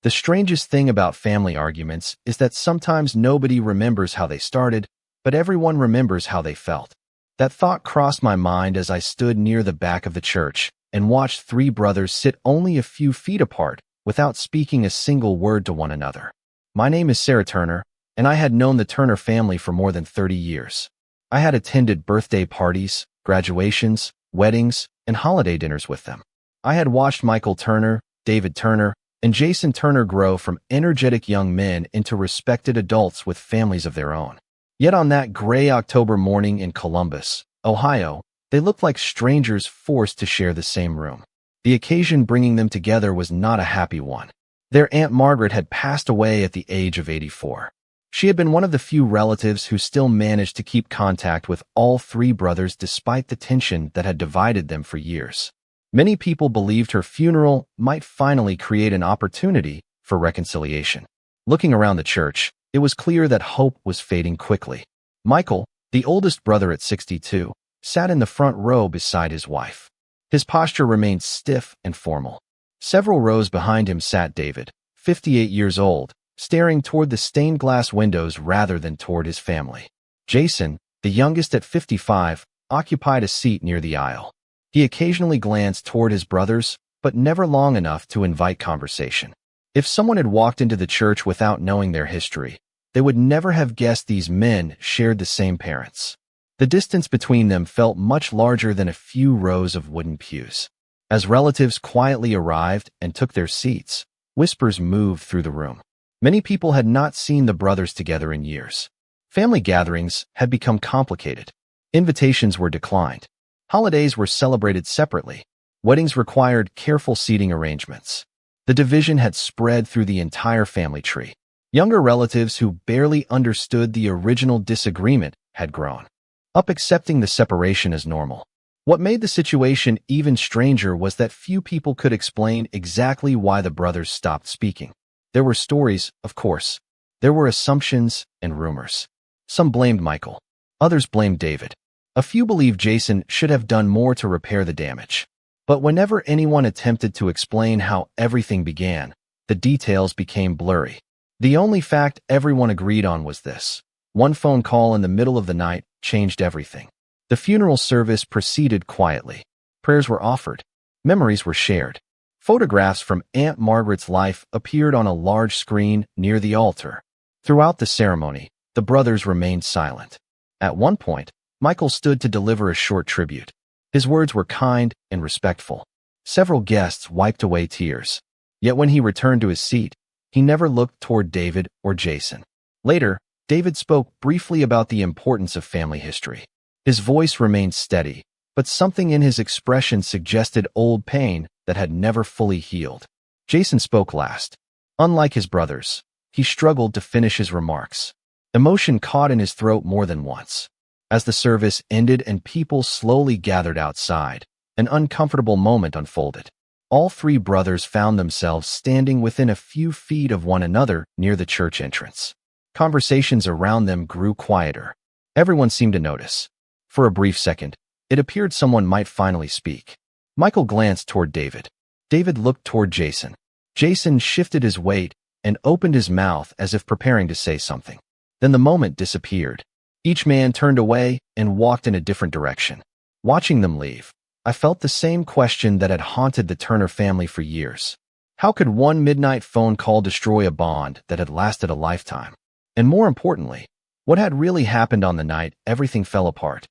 The strangest thing about family arguments is that sometimes nobody remembers how they started, but everyone remembers how they felt. That thought crossed my mind as I stood near the back of the church and watched three brothers sit only a few feet apart without speaking a single word to one another. My name is Sarah Turner, and I had known the Turner family for more than 30 years. I had attended birthday parties, graduations, weddings, and holiday dinners with them. I had watched Michael Turner, David Turner, and Jason Turner grow from energetic young men into respected adults with families of their own. Yet on that gray October morning in Columbus, Ohio, they looked like strangers forced to share the same room. The occasion bringing them together was not a happy one. Their Aunt Margaret had passed away at the age of 84. She had been one of the few relatives who still managed to keep contact with all three brothers despite the tension that had divided them for years. Many people believed her funeral might finally create an opportunity for reconciliation. Looking around the church, it was clear that hope was fading quickly. Michael, the oldest brother at 62, sat in the front row beside his wife. His posture remained stiff and formal. Several rows behind him sat David, 58 years old, staring toward the stained glass windows rather than toward his family. Jason, the youngest at 55, occupied a seat near the aisle. He occasionally glanced toward his brothers, but never long enough to invite conversation. If someone had walked into the church without knowing their history, they would never have guessed these men shared the same parents. The distance between them felt much larger than a few rows of wooden pews. As relatives quietly arrived and took their seats, whispers moved through the room. Many people had not seen the brothers together in years. Family gatherings had become complicated. Invitations were declined. Holidays were celebrated separately. Weddings required careful seating arrangements. The division had spread through the entire family tree. Younger relatives who barely understood the original disagreement had grown up accepting the separation as normal. What made the situation even stranger was that few people could explain exactly why the brothers stopped speaking. There were stories, of course. There were assumptions and rumors. Some blamed Michael. Others blamed David. A few believed Jason should have done more to repair the damage. But whenever anyone attempted to explain how everything began, the details became blurry. The only fact everyone agreed on was this: one phone call in the middle of the night changed everything. The funeral service proceeded quietly. Prayers were offered. Memories were shared. Photographs from Aunt Margaret's life appeared on a large screen near the altar. Throughout the ceremony, the brothers remained silent. At one point, Michael stood to deliver a short tribute. His words were kind and respectful. Several guests wiped away tears. Yet when he returned to his seat, he never looked toward David or Jason. Later, David spoke briefly about the importance of family history. His voice remained steady, but something in his expression suggested old pain that had never fully healed. Jason spoke last. Unlike his brothers, he struggled to finish his remarks. Emotion caught in his throat more than once. As the service ended and people slowly gathered outside, an uncomfortable moment unfolded. All three brothers found themselves standing within a few feet of one another near the church entrance. Conversations around them grew quieter. Everyone seemed to notice. For a brief second, it appeared someone might finally speak. Michael glanced toward David. David looked toward Jason. Jason shifted his weight and opened his mouth as if preparing to say something. Then the moment disappeared. Each man turned away and walked in a different direction. Watching them leave, I felt the same question that had haunted the Turner family for years. How could one midnight phone call destroy a bond that had lasted a lifetime? And more importantly, what had really happened on the night everything fell apart?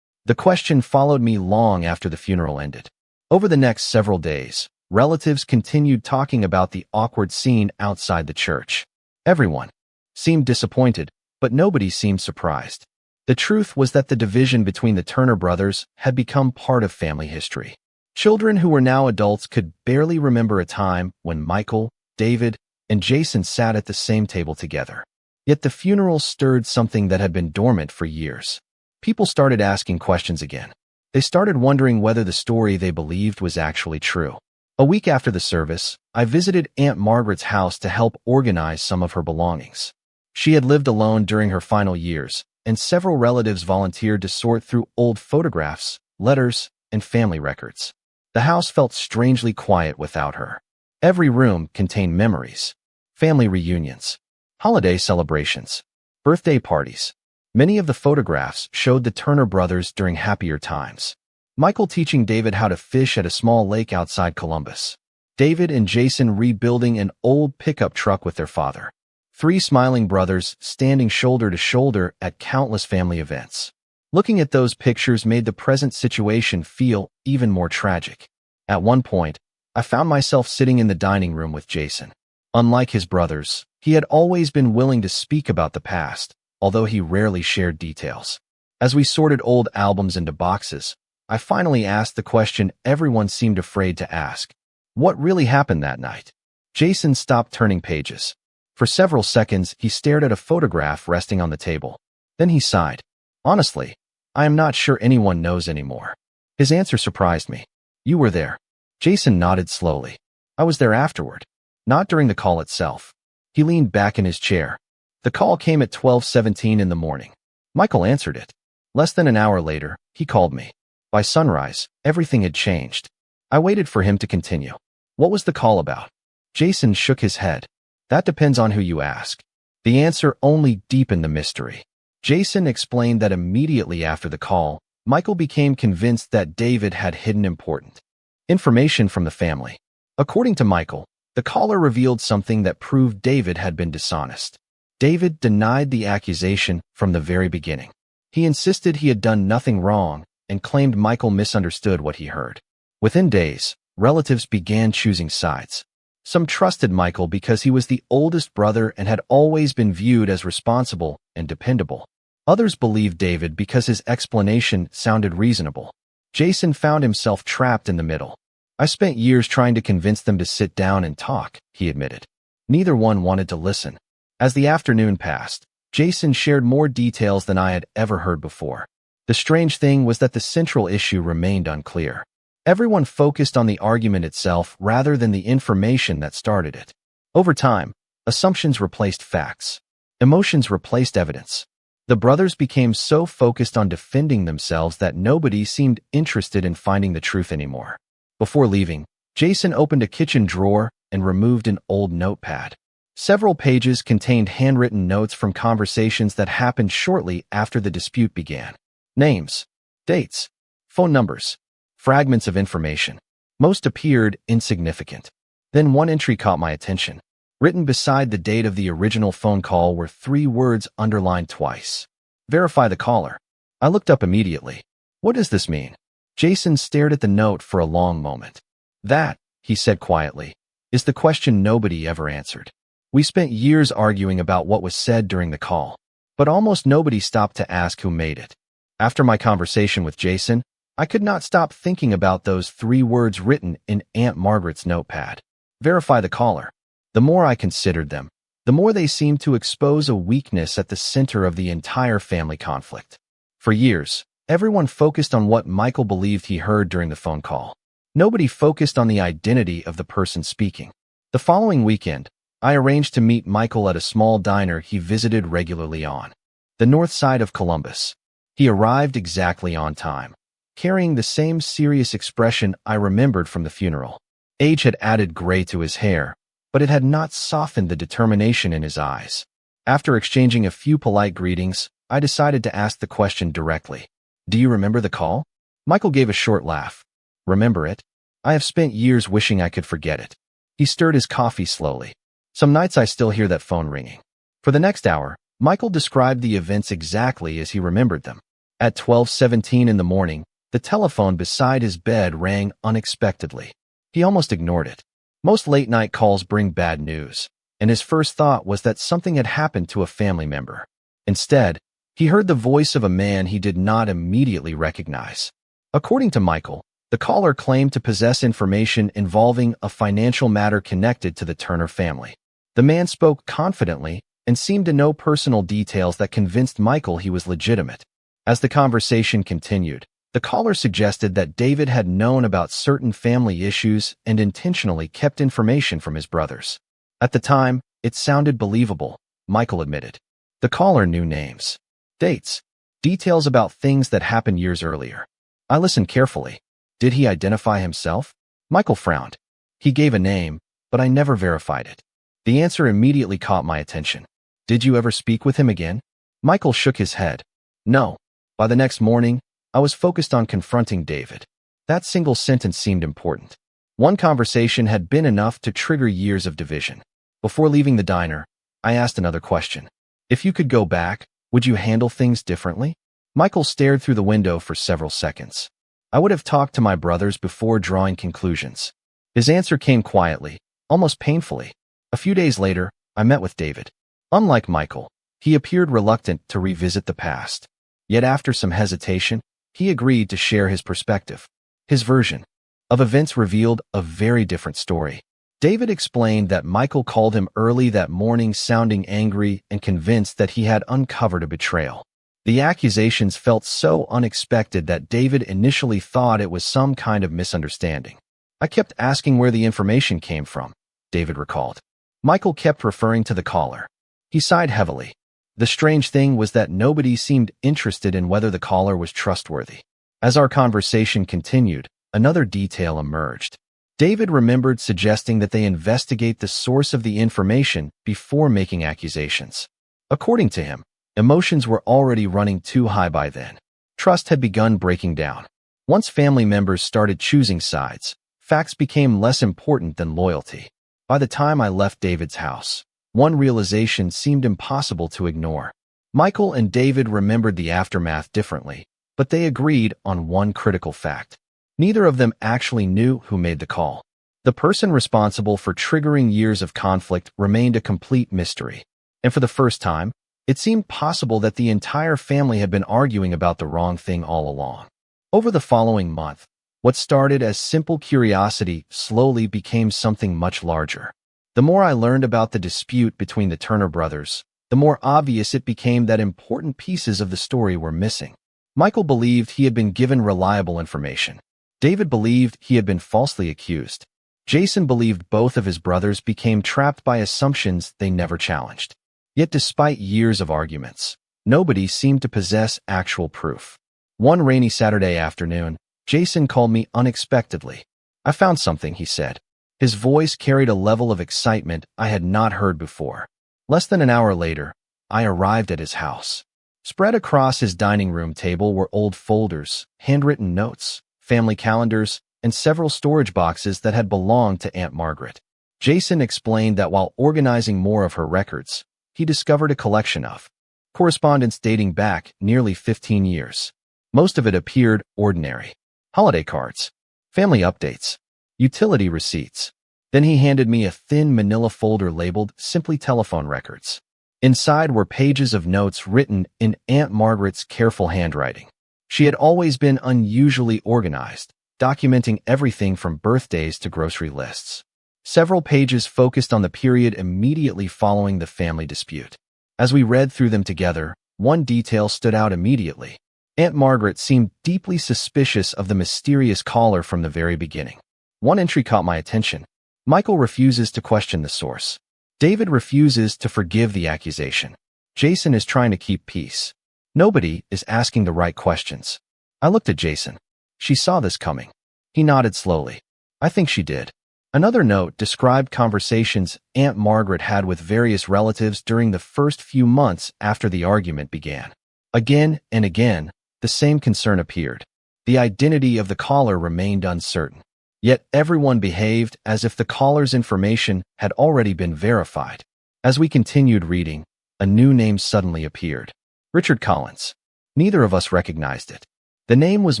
The question followed me long after the funeral ended. Over the next several days, relatives continued talking about the awkward scene outside the church. Everyone seemed disappointed, but nobody seemed surprised. The truth was that the division between the Turner brothers had become part of family history. Children who were now adults could barely remember a time when Michael, David, and Jason sat at the same table together. Yet the funeral stirred something that had been dormant for years. People started asking questions again. They started wondering whether the story they believed was actually true. A week after the service, I visited Aunt Margaret's house to help organize some of her belongings. She had lived alone during her final years, and several relatives volunteered to sort through old photographs, letters, and family records. The house felt strangely quiet without her. Every room contained memories. family reunions, holiday celebrations, birthday parties. Many of the photographs showed the Turner brothers during happier times. Michael teaching David how to fish at a small lake outside Columbus. David and Jason rebuilding an old pickup truck with their father. Three smiling brothers standing shoulder to shoulder at countless family events. Looking at those pictures made the present situation feel even more tragic. At one point, I found myself sitting in the dining room with Jason. Unlike his brothers, he had always been willing to speak about the past, although he rarely shared details. As we sorted old albums into boxes, I finally asked the question everyone seemed afraid to ask. What really happened that night? Jason stopped turning pages. For several seconds, he stared at a photograph resting on the table. Then he sighed. Honestly, I am not sure anyone knows anymore. His answer surprised me. You were there. Jason nodded slowly. I was there afterward. Not during the call itself. He leaned back in his chair. The call came at 12:17 in the morning. Michael answered it. Less than an hour later, he called me. By sunrise, everything had changed. I waited for him to continue. What was the call about? Jason shook his head. That depends on who you ask. The answer only deepened the mystery. Jason explained that immediately after the call, Michael became convinced that David had hidden important information from the family. According to Michael, the caller revealed something that proved David had been dishonest. David denied the accusation from the very beginning. He insisted he had done nothing wrong and claimed Michael misunderstood what he heard. Within days, relatives began choosing sides. Some trusted Michael because he was the oldest brother and had always been viewed as responsible and dependable. Others believed David because his explanation sounded reasonable. Jason found himself trapped in the middle. I spent years trying to convince them to sit down and talk, he admitted. Neither one wanted to listen. As the afternoon passed, Jason shared more details than I had ever heard before. The strange thing was that the central issue remained unclear. Everyone focused on the argument itself rather than the information that started it. Over time, assumptions replaced facts. Emotions replaced evidence. The brothers became so focused on defending themselves that nobody seemed interested in finding the truth anymore. Before leaving, Jason opened a kitchen drawer and removed an old notepad. Several pages contained handwritten notes from conversations that happened shortly after the dispute began. Names, dates, phone numbers, fragments of information. Most appeared insignificant. Then one entry caught my attention. Written beside the date of the original phone call were 3 words underlined twice. Verify the caller. I looked up immediately. What does this mean? Jason stared at the note for a long moment. That, he said quietly, is the question nobody ever answered. We spent years arguing about what was said during the call, but almost nobody stopped to ask who made it. After my conversation with Jason, I could not stop thinking about those 3 words written in Aunt Margaret's notepad. Verify the caller. The more I considered them, the more they seemed to expose a weakness at the center of the entire family conflict. For years, everyone focused on what Michael believed he heard during the phone call. Nobody focused on the identity of the person speaking. The following weekend, I arranged to meet Michael at a small diner he visited regularly on the north side of Columbus. He arrived exactly on time, carrying the same serious expression I remembered from the funeral. Age had added gray to his hair, but it had not softened the determination in his eyes. After exchanging a few polite greetings, I decided to ask the question directly. Do you remember the call? Michael gave a short laugh. Remember it? I have spent years wishing I could forget it. He stirred his coffee slowly. Some nights I still hear that phone ringing. For the next hour, Michael described the events exactly as he remembered them. At 12:17 in the morning, the telephone beside his bed rang unexpectedly. He almost ignored it. Most late-night calls bring bad news, and his first thought was that something had happened to a family member. Instead, he heard the voice of a man he did not immediately recognize. According to Michael, the caller claimed to possess information involving a financial matter connected to the Turner family. The man spoke confidently and seemed to know personal details that convinced Michael he was legitimate. As the conversation continued, the caller suggested that David had known about certain family issues and intentionally kept information from his brothers. At the time, it sounded believable, Michael admitted. The caller knew names, dates, details about things that happened years earlier. I listened carefully. Did he identify himself? Michael frowned. He gave a name, but I never verified it. The answer immediately caught my attention. Did you ever speak with him again? Michael shook his head. No. By the next morning, I was focused on confronting David. That single sentence seemed important. One conversation had been enough to trigger years of division. Before leaving the diner, I asked another question. If you could go back, would you handle things differently? Michael stared through the window for several seconds. I would have talked to my brothers before drawing conclusions. His answer came quietly, almost painfully. A few days later, I met with David. Unlike Michael, he appeared reluctant to revisit the past. Yet after some hesitation, he agreed to share his perspective. His version of events revealed a very different story. David explained that Michael called him early that morning sounding angry and convinced that he had uncovered a betrayal. The accusations felt so unexpected that David initially thought it was some kind of misunderstanding. I kept asking where the information came from, David recalled. Michael kept referring to the caller. He sighed heavily. The strange thing was that nobody seemed interested in whether the caller was trustworthy. As our conversation continued, another detail emerged. David remembered suggesting that they investigate the source of the information before making accusations. According to him, emotions were already running too high by then. Trust had begun breaking down. Once family members started choosing sides, facts became less important than loyalty. By the time I left David's house, one realization seemed impossible to ignore. Michael and David remembered the aftermath differently, but they agreed on one critical fact. Neither of them actually knew who made the call. The person responsible for triggering years of conflict remained a complete mystery. And for the first time, it seemed possible that the entire family had been arguing about the wrong thing all along. Over the following month, what started as simple curiosity slowly became something much larger. The more I learned about the dispute between the Turner brothers, the more obvious it became that important pieces of the story were missing. Michael believed he had been given reliable information. David believed he had been falsely accused. Jason believed both of his brothers became trapped by assumptions they never challenged. Yet despite years of arguments, nobody seemed to possess actual proof. One rainy Saturday afternoon, Jason called me unexpectedly. I found something, he said. His voice carried a level of excitement I had not heard before. Less than an hour later, I arrived at his house. Spread across his dining room table were old folders, handwritten notes, family calendars, and several storage boxes that had belonged to Aunt Margaret. Jason explained that while organizing more of her records, he discovered a collection of correspondence dating back nearly 15 years. Most of it appeared ordinary. Holiday cards, family updates, utility receipts. Then he handed me a thin manila folder labeled simply telephone records. Inside were pages of notes written in Aunt Margaret's careful handwriting. She had always been unusually organized, documenting everything from birthdays to grocery lists. Several pages focused on the period immediately following the family dispute. As we read through them together, one detail stood out immediately. Aunt Margaret seemed deeply suspicious of the mysterious caller from the very beginning. One entry caught my attention. Michael refuses to question the source. David refuses to forgive the accusation. Jason is trying to keep peace. Nobody is asking the right questions. I looked at Jason. She saw this coming. He nodded slowly. I think she did. Another note described conversations Aunt Margaret had with various relatives during the first few months after the argument began. Again and again, the same concern appeared. The identity of the caller remained uncertain. Yet everyone behaved as if the caller's information had already been verified. As we continued reading, a new name suddenly appeared. Richard Collins. Neither of us recognized it. The name was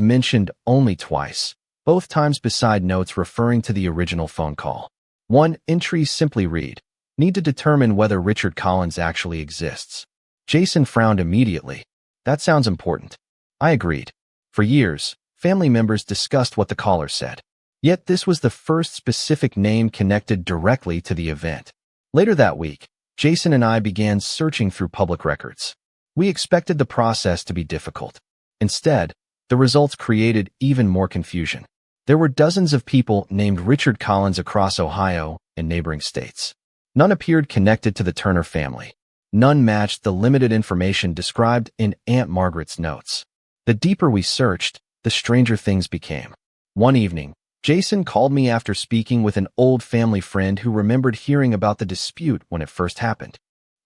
mentioned only twice, both times beside notes referring to the original phone call. One entry simply read, "Need to determine whether Richard Collins actually exists." Jason frowned immediately. That sounds important. I agreed. For years, family members discussed what the caller said. Yet this was the first specific name connected directly to the event. Later that week, Jason and I began searching through public records. We expected the process to be difficult. Instead, the results created even more confusion. There were dozens of people named Richard Collins across Ohio and neighboring states. None appeared connected to the Turner family. None matched the limited information described in Aunt Margaret's notes. The deeper we searched, the stranger things became. One evening, Jason called me after speaking with an old family friend who remembered hearing about the dispute when it first happened.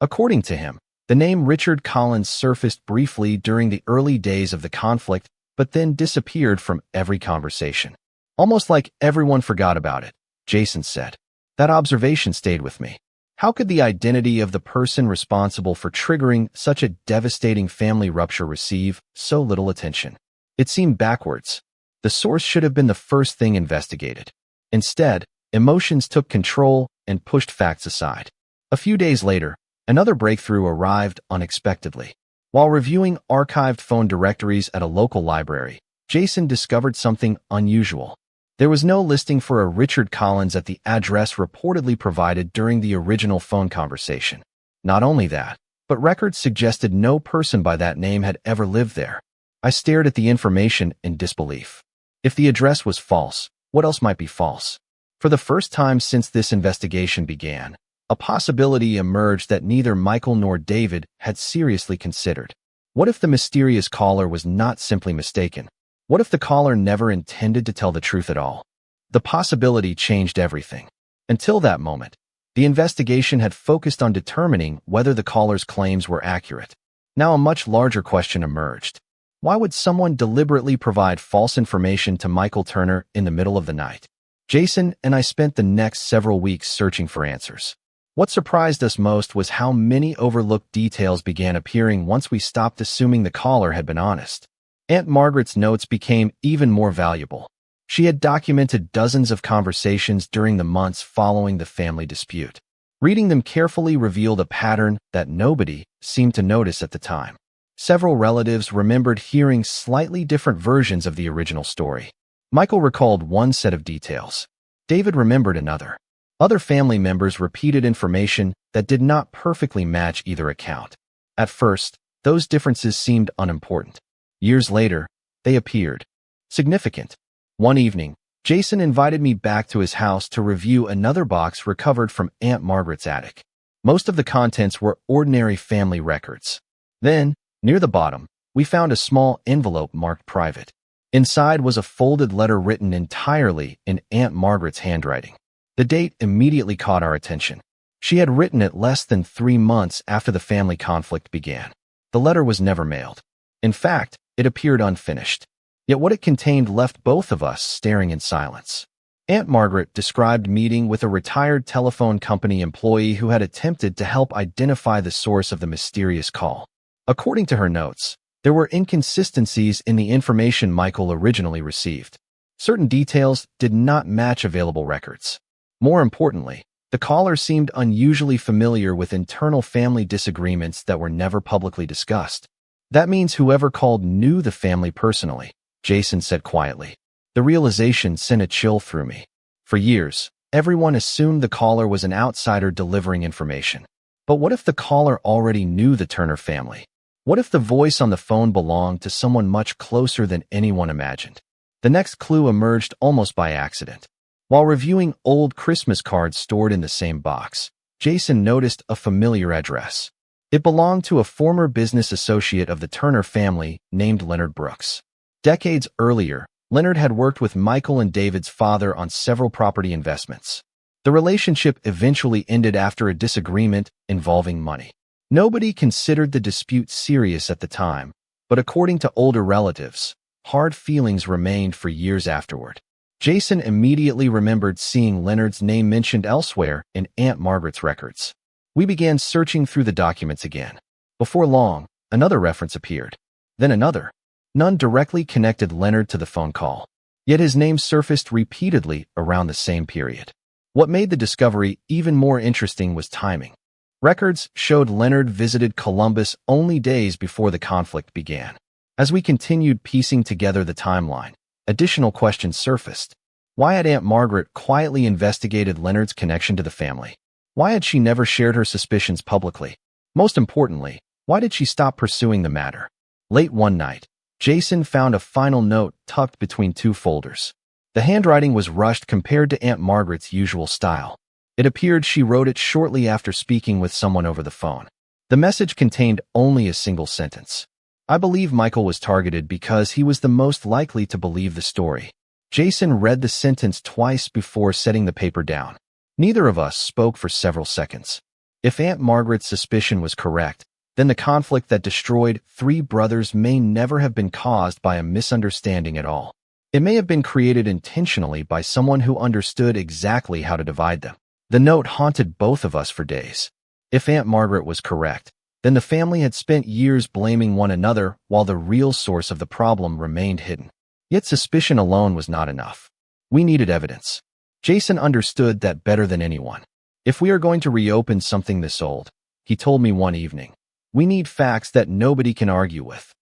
According to him, the name Richard Collins surfaced briefly during the early days of the conflict, but then disappeared from every conversation. Almost like everyone forgot about it, Jason said. That observation stayed with me. How could the identity of the person responsible for triggering such a devastating family rupture receive so little attention? It seemed backwards. The source should have been the first thing investigated. Instead, emotions took control and pushed facts aside. A few days later, another breakthrough arrived unexpectedly. While reviewing archived phone directories at a local library, Jason discovered something unusual. There was no listing for a Richard Collins at the address reportedly provided during the original phone conversation. Not only that, but records suggested no person by that name had ever lived there. I stared at the information in disbelief. If the address was false, what else might be false? For the first time since this investigation began, a possibility emerged that neither Michael nor David had seriously considered. What if the mysterious caller was not simply mistaken? What if the caller never intended to tell the truth at all? The possibility changed everything. Until that moment, the investigation had focused on determining whether the caller's claims were accurate. Now a much larger question emerged. Why would someone deliberately provide false information to Michael Turner in the middle of the night? Jason and I spent the next several weeks searching for answers. What surprised us most was how many overlooked details began appearing once we stopped assuming the caller had been honest. Aunt Margaret's notes became even more valuable. She had documented dozens of conversations during the months following the family dispute. Reading them carefully revealed a pattern that nobody seemed to notice at the time. Several relatives remembered hearing slightly different versions of the original story. Michael recalled one set of details. David remembered another. Other family members repeated information that did not perfectly match either account. At first, those differences seemed unimportant. Years later, they appeared significant. One evening, Jason invited me back to his house to review another box recovered from Aunt Margaret's attic. Most of the contents were ordinary family records. Then, near the bottom, we found a small envelope marked private. Inside was a folded letter written entirely in Aunt Margaret's handwriting. The date immediately caught our attention. She had written it less than 3 months after the family conflict began. The letter was never mailed. In fact, it appeared unfinished. Yet what it contained left both of us staring in silence. Aunt Margaret described meeting with a retired telephone company employee who had attempted to help identify the source of the mysterious call. According to her notes, there were inconsistencies in the information Michael originally received. Certain details did not match available records. More importantly, the caller seemed unusually familiar with internal family disagreements that were never publicly discussed. That means whoever called knew the family personally, Jason said quietly. The realization sent a chill through me. For years, everyone assumed the caller was an outsider delivering information. But what if the caller already knew the Turner family? What if the voice on the phone belonged to someone much closer than anyone imagined? The next clue emerged almost by accident. While reviewing old Christmas cards stored in the same box, Jason noticed a familiar address. It belonged to a former business associate of the Turner family named Leonard Brooks. Decades earlier, Leonard had worked with Michael and David's father on several property investments. The relationship eventually ended after a disagreement involving money. Nobody considered the dispute serious at the time, but according to older relatives, hard feelings remained for years afterward. Jason immediately remembered seeing Leonard's name mentioned elsewhere in Aunt Margaret's records. We began searching through the documents again. Before long, another reference appeared. Then another. None directly connected Leonard to the phone call. Yet his name surfaced repeatedly around the same period. What made the discovery even more interesting was timing. Records showed Leonard visited Columbus only days before the conflict began. As we continued piecing together the timeline, additional questions surfaced. Why had Aunt Margaret quietly investigated Leonard's connection to the family? Why had she never shared her suspicions publicly? Most importantly, why did she stop pursuing the matter? Late one night, Jason found a final note tucked between 2 folders. The handwriting was rushed compared to Aunt Margaret's usual style. It appeared she wrote it shortly after speaking with someone over the phone. The message contained only a single sentence. I believe Michael was targeted because he was the most likely to believe the story. Jason read the sentence twice before setting the paper down. Neither of us spoke for several seconds. If Aunt Margaret's suspicion was correct, then the conflict that destroyed three brothers may never have been caused by a misunderstanding at all. It may have been created intentionally by someone who understood exactly how to divide them. The note haunted both of us for days. If Aunt Margaret was correct, then the family had spent years blaming one another while the real source of the problem remained hidden. Yet suspicion alone was not enough. We needed evidence. Jason understood that better than anyone. If we are going to reopen something this old, he told me one evening, we need facts that nobody can argue with.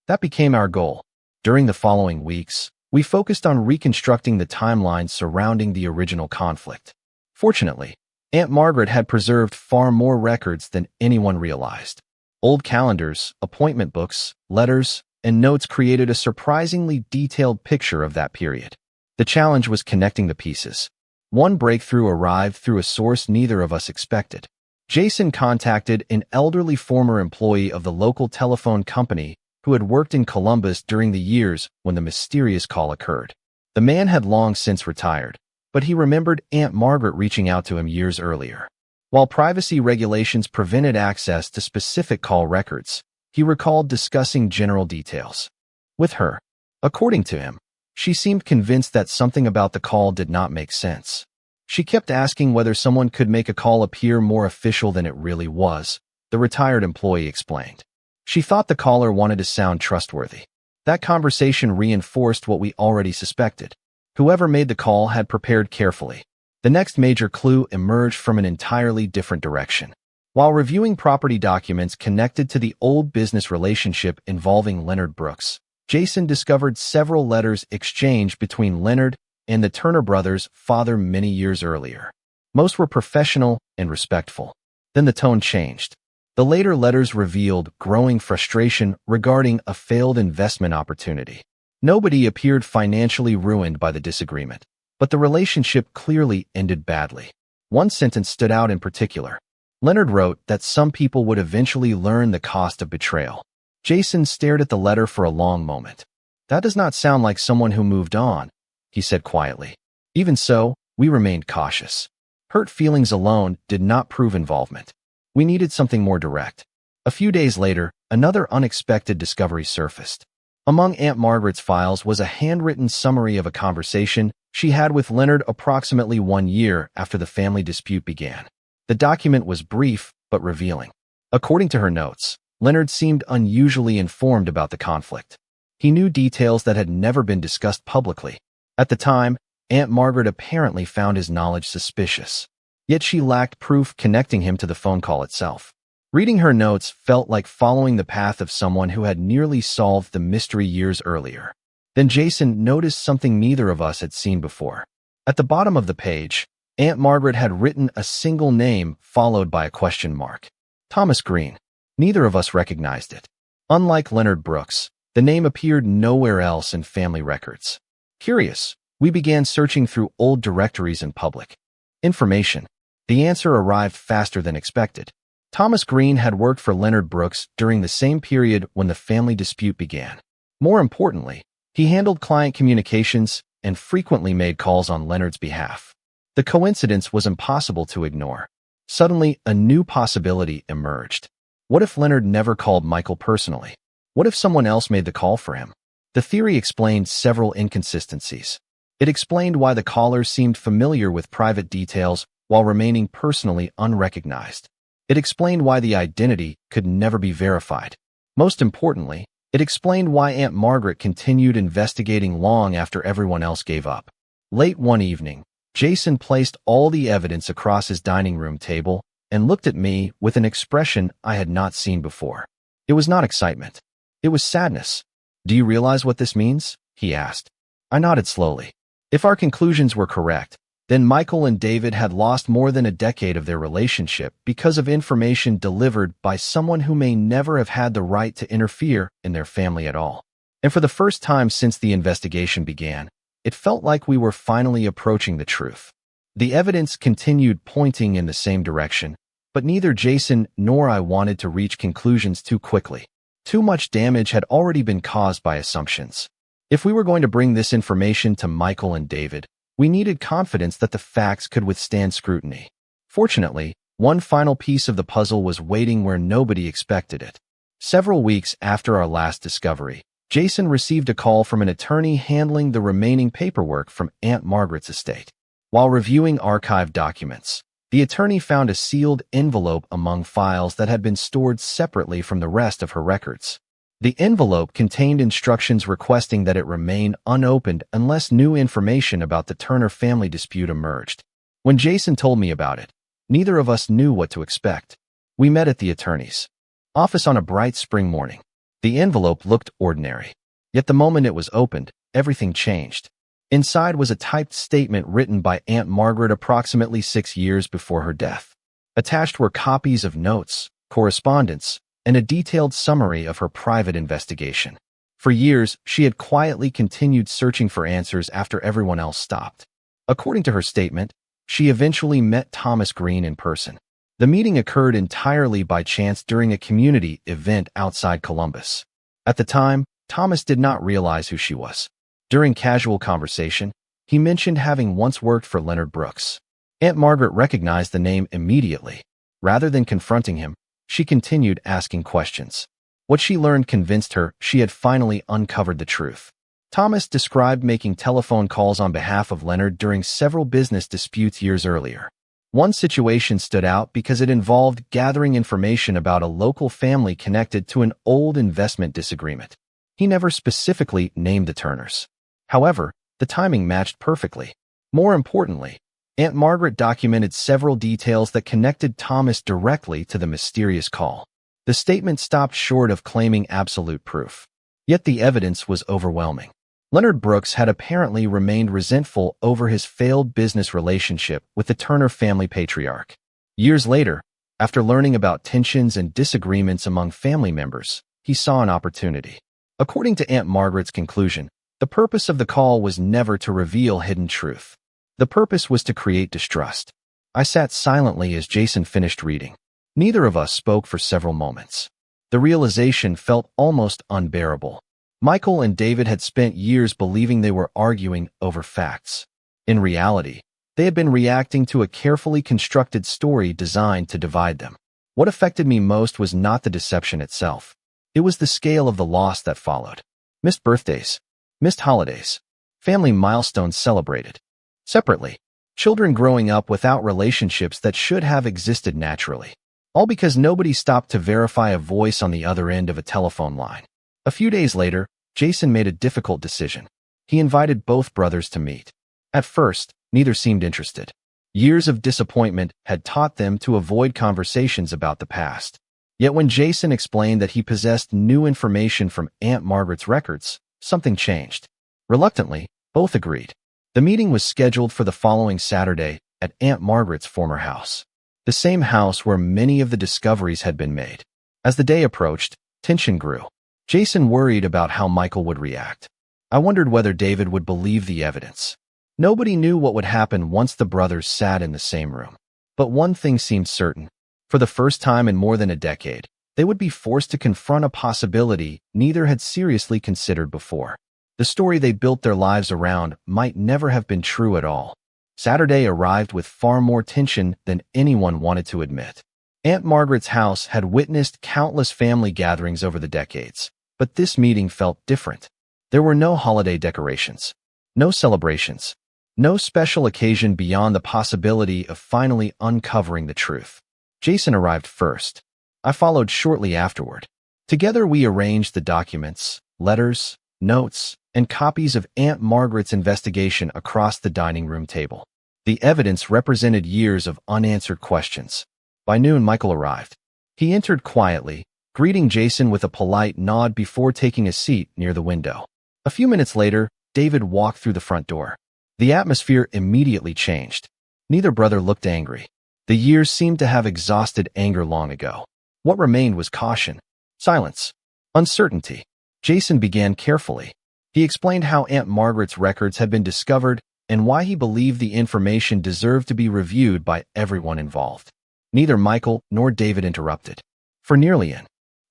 That became our goal. During the following weeks, we focused on reconstructing the timeline surrounding the original conflict. Fortunately, Aunt Margaret had preserved far more records than anyone realized. Old calendars, appointment books, letters, and notes created a surprisingly detailed picture of that period. The challenge was connecting the pieces. One breakthrough arrived through a source neither of us expected. Jason contacted an elderly former employee of the local telephone company who had worked in Columbus during the years when the mysterious call occurred. The man had long since retired, but he remembered Aunt Margaret reaching out to him years earlier. While privacy regulations prevented access to specific call records, he recalled discussing general details with her. According to him, she seemed convinced that something about the call did not make sense. She kept asking whether someone could make a call appear more official than it really was, the retired employee explained. She thought the caller wanted to sound trustworthy. That conversation reinforced what we already suspected. Whoever made the call had prepared carefully. The next major clue emerged from an entirely different direction. While reviewing property documents connected to the old business relationship involving Leonard Brooks, Jason discovered several letters exchanged between Leonard and the Turner brothers' father many years earlier. Most were professional and respectful. Then the tone changed. The later letters revealed growing frustration regarding a failed investment opportunity. Nobody appeared financially ruined by the disagreement, but the relationship clearly ended badly. One sentence stood out in particular. Leonard wrote that some people would eventually learn the cost of betrayal. Jason stared at the letter for a long moment. That does not sound like someone who moved on, he said quietly. Even so, we remained cautious. Hurt feelings alone did not prove involvement. We needed something more direct. A few days later, another unexpected discovery surfaced. Among Aunt Margaret's files was a handwritten summary of a conversation she had with Leonard approximately 1 year after the family dispute began. The document was brief but revealing. According to her notes, Leonard seemed unusually informed about the conflict. He knew details that had never been discussed publicly. At the time, Aunt Margaret apparently found his knowledge suspicious. Yet she lacked proof connecting him to the phone call itself. Reading her notes felt like following the path of someone who had nearly solved the mystery years earlier. Then Jason noticed something neither of us had seen before. At the bottom of the page, Aunt Margaret had written a single name followed by a question mark. Thomas Green. Neither of us recognized it. Unlike Leonard Brooks, the name appeared nowhere else in family records. Curious, we began searching through old directories and public information. The answer arrived faster than expected. Thomas Green had worked for Leonard Brooks during the same period when the family dispute began. More importantly, he handled client communications and frequently made calls on Leonard's behalf. The coincidence was impossible to ignore. Suddenly, a new possibility emerged. What if Leonard never called Michael personally? What if someone else made the call for him? The theory explained several inconsistencies. It explained why the caller seemed familiar with private details while remaining personally unrecognized. It explained why the identity could never be verified. Most importantly, it explained why Aunt Margaret continued investigating long after everyone else gave up. Late one evening, Jason placed all the evidence across his dining room table and looked at me with an expression I had not seen before. It was not excitement. It was sadness. "Do you realize what this means?" he asked. I nodded slowly. If our conclusions were correct, then Michael and David had lost more than a decade of their relationship because of information delivered by someone who may never have had the right to interfere in their family at all. And for the first time since the investigation began, it felt like we were finally approaching the truth. The evidence continued pointing in the same direction, but neither Jason nor I wanted to reach conclusions too quickly. Too much damage had already been caused by assumptions. If we were going to bring this information to Michael and David, we needed confidence that the facts could withstand scrutiny. Fortunately, one final piece of the puzzle was waiting where nobody expected it. Several weeks after our last discovery, Jason received a call from an attorney handling the remaining paperwork from Aunt Margaret's estate. While reviewing archived documents, the attorney found a sealed envelope among files that had been stored separately from the rest of her records. The envelope contained instructions requesting that it remain unopened unless new information about the Turner family dispute emerged. When Jason told me about it, neither of us knew what to expect. We met at the attorney's office on a bright spring morning. The envelope looked ordinary, yet the moment it was opened, everything changed. Inside was a typed statement written by Aunt Margaret approximately 6 years before her death. Attached were copies of notes, correspondence, and a detailed summary of her private investigation. For years, she had quietly continued searching for answers after everyone else stopped. According to her statement, she eventually met Thomas Green in person. The meeting occurred entirely by chance during a community event outside Columbus. At the time, Thomas did not realize who she was. During casual conversation, he mentioned having once worked for Leonard Brooks. Aunt Margaret recognized the name immediately. Rather than confronting him, she continued asking questions. What she learned convinced her she had finally uncovered the truth. Thomas described making telephone calls on behalf of Leonard during several business disputes years earlier. One situation stood out because it involved gathering information about a local family connected to an old investment disagreement. He never specifically named the Turners. However, the timing matched perfectly. More importantly, Aunt Margaret documented several details that connected Thomas directly to the mysterious call. The statement stopped short of claiming absolute proof. Yet the evidence was overwhelming. Leonard Brooks had apparently remained resentful over his failed business relationship with the Turner family patriarch. Years later, after learning about tensions and disagreements among family members, he saw an opportunity. According to Aunt Margaret's conclusion, the purpose of the call was never to reveal hidden truth. The purpose was to create distrust. I sat silently as Jason finished reading. Neither of us spoke for several moments. The realization felt almost unbearable. Michael and David had spent years believing they were arguing over facts. In reality, they had been reacting to a carefully constructed story designed to divide them. What affected me most was not the deception itself. It was the scale of the loss that followed. Missed birthdays, missed holidays, family milestones celebrated separately, children growing up without relationships that should have existed naturally. All because nobody stopped to verify a voice on the other end of a telephone line. A few days later, Jason made a difficult decision. He invited both brothers to meet. At first, neither seemed interested. Years of disappointment had taught them to avoid conversations about the past. Yet when Jason explained that he possessed new information from Aunt Margaret's records, something changed. Reluctantly, both agreed. The meeting was scheduled for the following Saturday at Aunt Margaret's former house. The same house where many of the discoveries had been made. As the day approached, tension grew. Jason worried about how Michael would react. I wondered whether David would believe the evidence. Nobody knew what would happen once the brothers sat in the same room. But one thing seemed certain. For the first time in more than a decade, they would be forced to confront a possibility neither had seriously considered before. The story they built their lives around might never have been true at all. Saturday arrived with far more tension than anyone wanted to admit. Aunt Margaret's house had witnessed countless family gatherings over the decades, but this meeting felt different. There were no holiday decorations, no celebrations, no special occasion beyond the possibility of finally uncovering the truth. Jason arrived first. I followed shortly afterward. Together we arranged the documents, letters, notes, and copies of Aunt Margaret's investigation across the dining room table. The evidence represented years of unanswered questions. By noon, Michael arrived. He entered quietly, greeting Jason with a polite nod before taking a seat near the window. A few minutes later, David walked through the front door. The atmosphere immediately changed. Neither brother looked angry. The years seemed to have exhausted anger long ago. What remained was caution, silence, uncertainty. Jason began carefully. He explained how Aunt Margaret's records had been discovered and why he believed the information deserved to be reviewed by everyone involved. Neither Michael nor David interrupted. For nearly an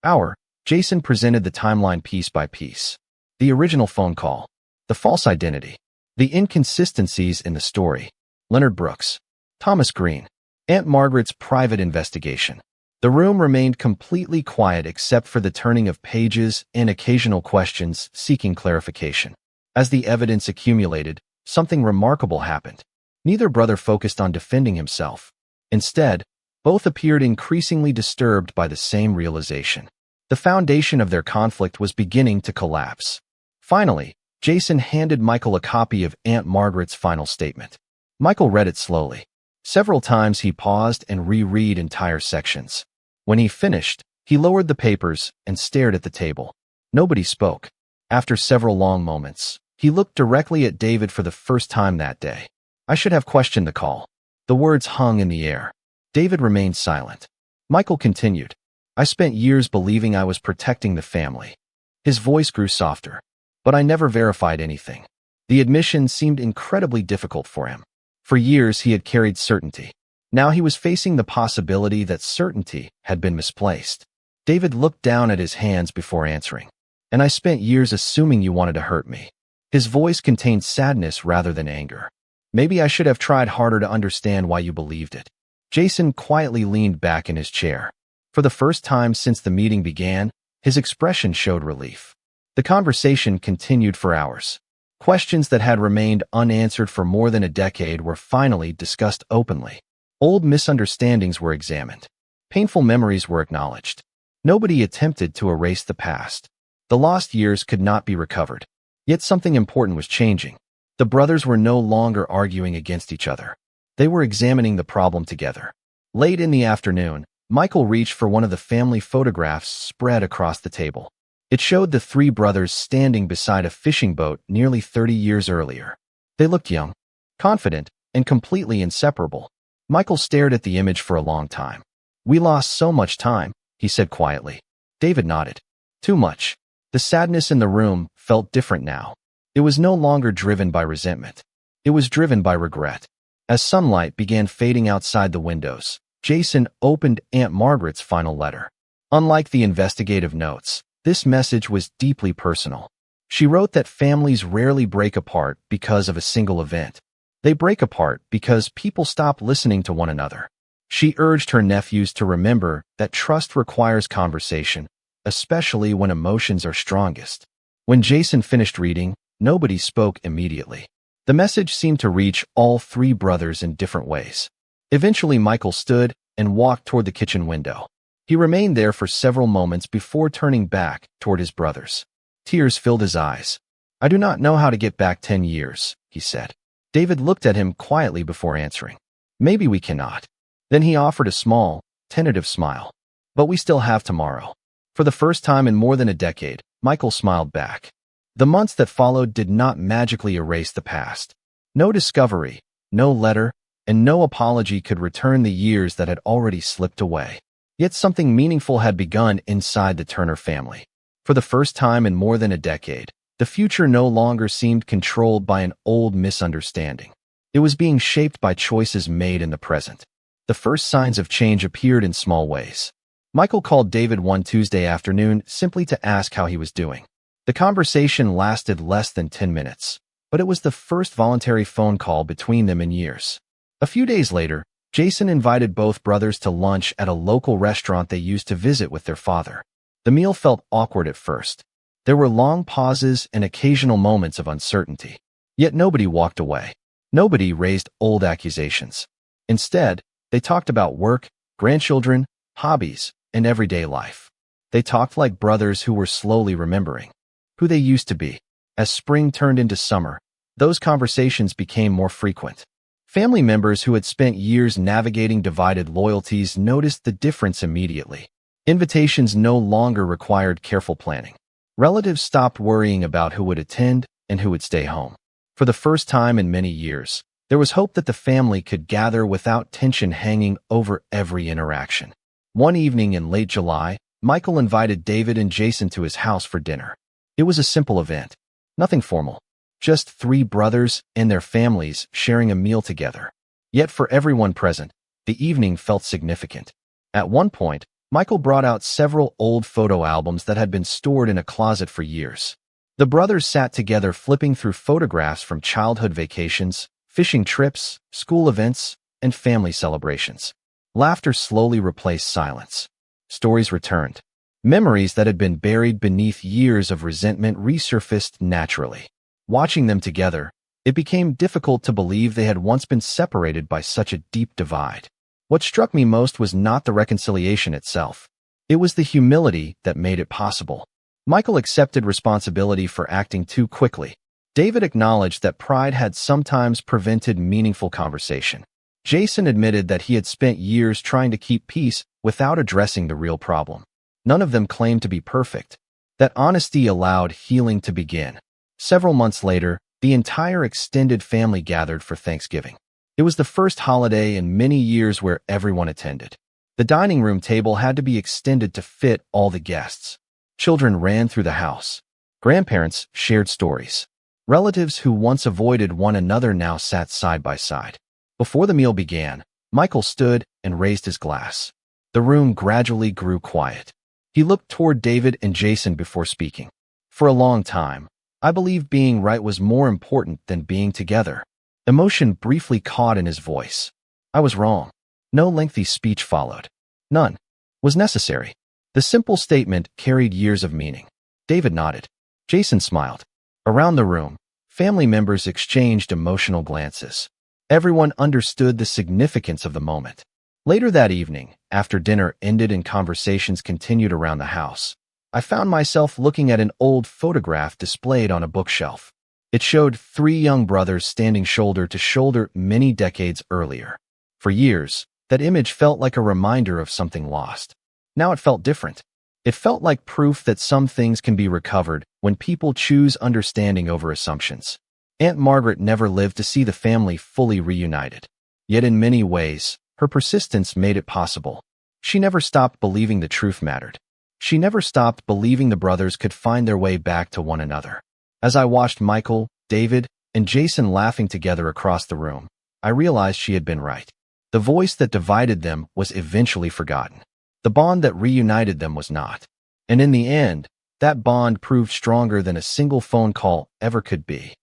hour, Jason presented the timeline piece by piece. the original phone call, the false identity, the inconsistencies in the story, Leonard Brooks, Thomas Green, Aunt Margaret's private investigation. The room remained completely quiet except for the turning of pages and occasional questions seeking clarification. As the evidence accumulated, something remarkable happened. Neither brother focused on defending himself. Instead, both appeared increasingly disturbed by the same realization. The foundation of their conflict was beginning to collapse. Finally, Jason handed Michael a copy of Aunt Margaret's final statement. Michael read it slowly. Several times he paused and reread entire sections. When he finished, he lowered the papers and stared at the table. Nobody spoke. After several long moments, he looked directly at David for the first time that day. "I should have questioned the call." The words hung in the air. David remained silent. Michael continued, "I spent years believing I was protecting the family." His voice grew softer. "But I never verified anything." The admission seemed incredibly difficult for him. For years he had carried certainty. Now he was facing the possibility that certainty had been misplaced. David looked down at his hands before answering. "And I spent years assuming you wanted to hurt me." His voice contained sadness rather than anger. "Maybe I should have tried harder to understand why you believed it." Jason quietly leaned back in his chair. For the first time since the meeting began, his expression showed relief. The conversation continued for hours. Questions that had remained unanswered for more than a decade were finally discussed openly. Old misunderstandings were examined. Painful memories were acknowledged. Nobody attempted to erase the past. The lost years could not be recovered. Yet something important was changing. The brothers were no longer arguing against each other. They were examining the problem together. Late in the afternoon, Michael reached for one of the family photographs spread across the table. It showed the three brothers standing beside a fishing boat nearly 30 years earlier. They looked young, confident, and completely inseparable. Michael stared at the image for a long time. "We lost so much time," he said quietly. David nodded. "Too much." The sadness in the room felt different now. It was no longer driven by resentment. It was driven by regret. As sunlight began fading outside the windows, Jason opened Aunt Margaret's final letter. Unlike the investigative notes, this message was deeply personal. She wrote that families rarely break apart because of a single event. They break apart because people stop listening to one another. She urged her nephews to remember that trust requires conversation, especially when emotions are strongest. When Jason finished reading, nobody spoke immediately. The message seemed to reach all three brothers in different ways. Eventually, Michael stood and walked toward the kitchen window. He remained there for several moments before turning back toward his brothers. Tears filled his eyes. "I do not know how to get back 10 years, he said. David looked at him quietly before answering. "Maybe we cannot." Then he offered a small, tentative smile. "But we still have tomorrow." For the first time in more than a decade, Michael smiled back. The months that followed did not magically erase the past. No discovery, no letter, and no apology could return the years that had already slipped away. Yet something meaningful had begun inside the Turner family. For the first time in more than a decade, the future no longer seemed controlled by an old misunderstanding. It was being shaped by choices made in the present. The first signs of change appeared in small ways. Michael called David one Tuesday afternoon simply to ask how he was doing. The conversation lasted less than 10 minutes, but it was the first voluntary phone call between them in years. A few days later, Jason invited both brothers to lunch at a local restaurant they used to visit with their father. The meal felt awkward at first. There were long pauses and occasional moments of uncertainty. Yet nobody walked away. Nobody raised old accusations. Instead, they talked about work, grandchildren, hobbies, and everyday life. They talked like brothers who were slowly remembering who they used to be. As spring turned into summer, those conversations became more frequent. Family members who had spent years navigating divided loyalties noticed the difference immediately. Invitations no longer required careful planning. Relatives stopped worrying about who would attend and who would stay home. For the first time in many years, there was hope that the family could gather without tension hanging over every interaction. One evening in late July, Michael invited David and Jason to his house for dinner. It was a simple event. Nothing formal. Just three brothers and their families sharing a meal together. Yet for everyone present, the evening felt significant. At one point, Michael brought out several old photo albums that had been stored in a closet for years. The brothers sat together flipping through photographs from childhood vacations, fishing trips, school events, and family celebrations. Laughter slowly replaced silence. Stories returned. Memories that had been buried beneath years of resentment resurfaced naturally. Watching them together, it became difficult to believe they had once been separated by such a deep divide. What struck me most was not the reconciliation itself. It was the humility that made it possible. Michael accepted responsibility for acting too quickly. David acknowledged that pride had sometimes prevented meaningful conversation. Jason admitted that he had spent years trying to keep peace without addressing the real problem. None of them claimed to be perfect. That honesty allowed healing to begin. Several months later, the entire extended family gathered for Thanksgiving. It was the first holiday in many years where everyone attended. The dining room table had to be extended to fit all the guests. Children ran through the house. Grandparents shared stories. Relatives who once avoided one another now sat side by side. Before the meal began, Michael stood and raised his glass. The room gradually grew quiet. He looked toward David and Jason before speaking. For a long time, I believed being right was more important than being together. Emotion briefly caught in his voice. I was wrong. No lengthy speech followed. None was necessary. The simple statement carried years of meaning. David nodded. Jason smiled. Around the room, family members exchanged emotional glances. Everyone understood the significance of the moment. Later that evening, after dinner ended and conversations continued around the house, I found myself looking at an old photograph displayed on a bookshelf. It showed three young brothers standing shoulder to shoulder many decades earlier. For years, that image felt like a reminder of something lost. Now it felt different. It felt like proof that some things can be recovered when people choose understanding over assumptions. Aunt Margaret never lived to see the family fully reunited. Yet in many ways, her persistence made it possible. She never stopped believing the truth mattered. She never stopped believing the brothers could find their way back to one another. As I watched Michael, David, and Jason laughing together across the room, I realized she had been right. The voice that divided them was eventually forgotten. The bond that reunited them was not. And in the end, that bond proved stronger than a single phone call ever could be.